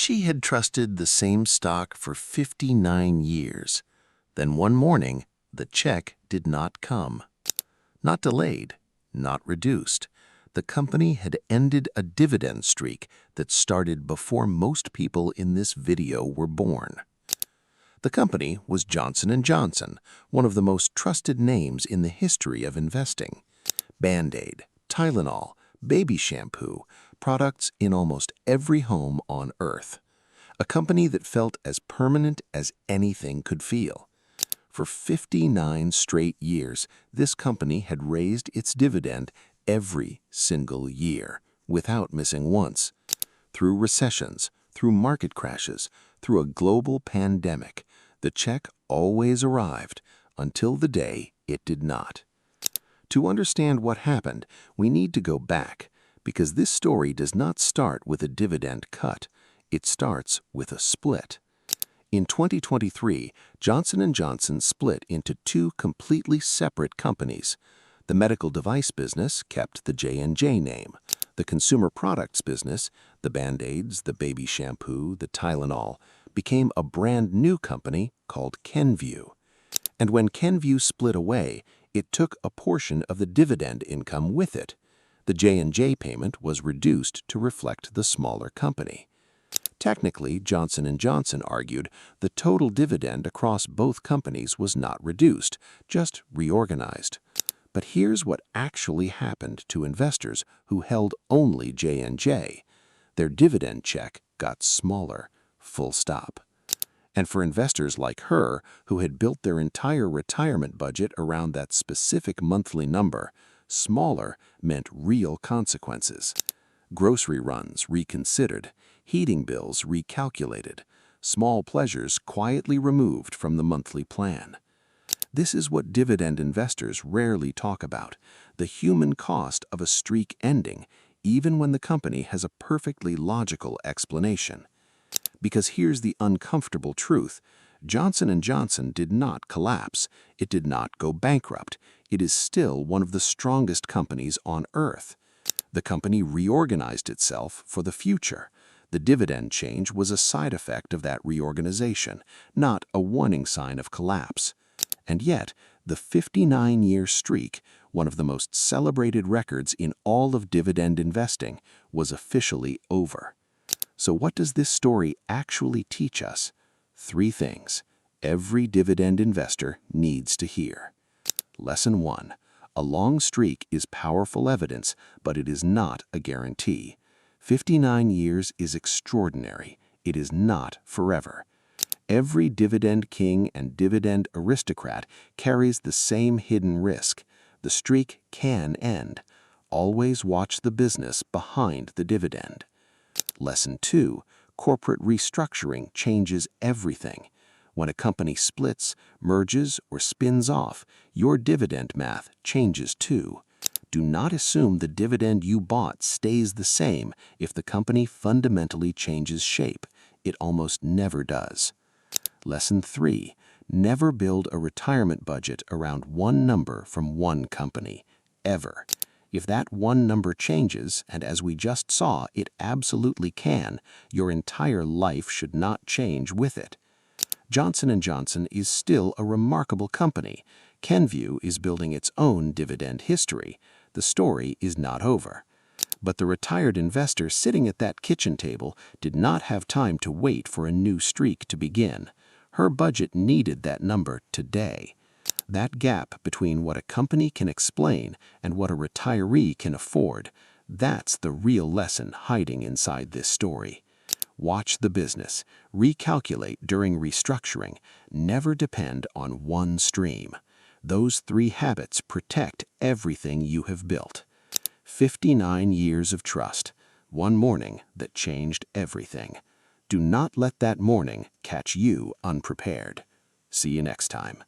She had trusted the same stock for 59 years. Then one morning, the check did not come. Not delayed, not reduced. The company had ended a dividend streak that started before most people in this video were born. The company was Johnson & Johnson, one of the most trusted names in the history of investing. Band-Aid, Tylenol, baby shampoo, products in almost every home on Earth. A company that felt as permanent as anything could feel. For 59 straight years, this company had raised its dividend every single year, without missing once. Through recessions, through market crashes, through a global pandemic, the check always arrived until the day it did not. To understand what happened, we need to go back, because this story does not start with a dividend cut. It starts with a split. In 2023, Johnson & Johnson split into two completely separate companies. The medical device business kept the J&J name. The consumer products business, the Band-Aids, the baby shampoo, the Tylenol, became a brand new company called Kenvue. And when Kenvue split away, it took a portion of the dividend income with it. The J&J payment was reduced to reflect the smaller company. Technically, Johnson & Johnson argued the total dividend across both companies was not reduced, just reorganized. But here's what actually happened to investors who held only J&J. Their dividend check got smaller, full stop. And for investors like her, who had built their entire retirement budget around that specific monthly number, smaller meant real consequences. Grocery runs reconsidered, heating bills recalculated, small pleasures quietly removed from the monthly plan. This is what dividend investors rarely talk about, the human cost of a streak ending, even when the company has a perfectly logical explanation. Because here's the uncomfortable truth. Johnson & Johnson did not collapse. It did not go bankrupt. It is still one of the strongest companies on Earth. The company reorganized itself for the future. The dividend change was a side effect of that reorganization, not a warning sign of collapse. And yet, the 59-year streak, one of the most celebrated records in all of dividend investing, was officially over. So what does this story actually teach us? 3 things every dividend investor needs to hear. Lesson 1. A long streak is powerful evidence, but it is not a guarantee. 59 years is extraordinary. It is not forever. Every dividend king and dividend aristocrat carries the same hidden risk. The streak can end. Always watch the business behind the dividend. Lesson 2. Corporate restructuring changes everything. When a company splits, merges, or spins off, your dividend math changes too. Do not assume the dividend you bought stays the same if the company fundamentally changes shape. It almost never does. Lesson 3. Never build a retirement budget around one number from one company, ever. If that one number changes, and as we just saw, it absolutely can, your entire life should not change with it. Johnson & Johnson is still a remarkable company. Kenvue is building its own dividend history. The story is not over. But the retired investor sitting at that kitchen table did not have time to wait for a new streak to begin. Her budget needed that number today. That gap between what a company can explain and what a retiree can afford, that's the real lesson hiding inside this story. Watch the business, recalculate during restructuring, never depend on one stream. Those 3 habits protect everything you have built. 59 years of trust, one morning that changed everything. Do not let that morning catch you unprepared. See you next time.